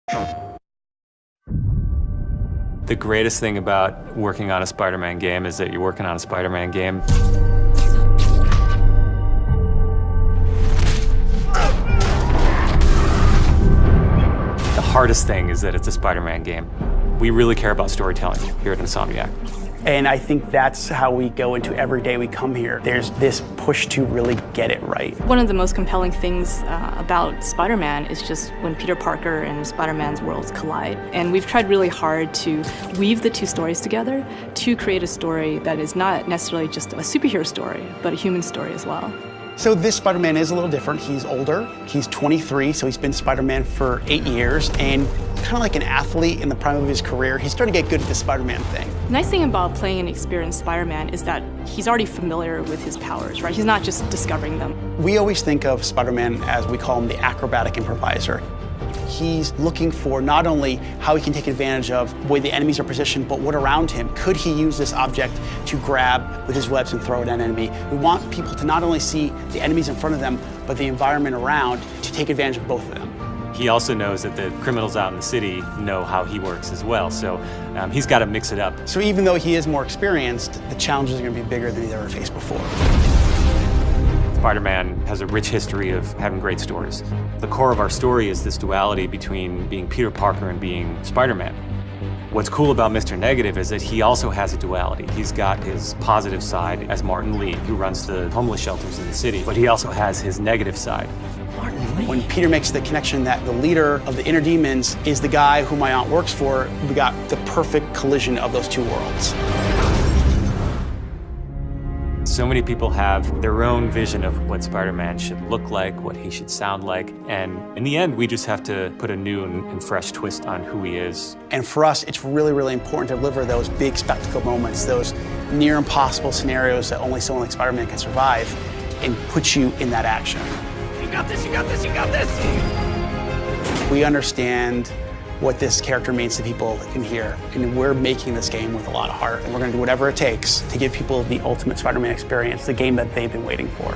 The greatest thing about working on a Spider-Man game is that you're working on a Spider-Man game. The hardest thing is that it's a Spider-Man game. We really care about storytelling here at Insomniac. And I think that's how we go into every day we come here. There's this push to really get it right. One of the most compelling things about Spider-Man is just when Peter Parker and Spider-Man's worlds collide. And we've tried really hard to weave the two stories together to create a story that is not necessarily just a superhero story, but a human story as well. So this Spider-Man is a little different. He's older, he's 23, so he's been Spider-Man for 8 years, and kind of like an athlete in the prime of his career, he's starting to get good at the Spider-Man thing. The nice thing about playing an experienced Spider-Man is that he's already familiar with his powers, right? He's not just discovering them. We always think of Spider-Man as, we call him, the acrobatic improviser. He's looking for not only how he can take advantage of the way the enemies are positioned, but what around him. Could he use this object to grab with his webs and throw at an enemy? We want people to not only see the enemies in front of them, but the environment around to take advantage of both of them. He also knows that the criminals out in the city know how he works as well, so he's got to mix it up. So even though he is more experienced, the challenges are going to be bigger than he's ever faced before. Spider-Man has a rich history of having great stories. The core of our story is this duality between being Peter Parker and being Spider-Man. What's cool about Mr. Negative is that he also has a duality. He's got his positive side as Martin Lee, who runs the homeless shelters in the city, but he also has his negative side. When Peter makes the connection that the leader of the inner demons is the guy who my aunt works for, we got the perfect collision of those two worlds. So many people have their own vision of what Spider-Man should look like, what he should sound like, and in the end, we just have to put a new and fresh twist on who he is. And for us, it's really, really important to deliver those big spectacle moments, those near impossible scenarios that only someone like Spider-Man can survive, and put you in that action. You got this, you got this, you got this! We understand what this character means to people in here, and we're making this game with a lot of heart, and we're going to do whatever it takes to give people the ultimate Spider-Man experience, the game that they've been waiting for.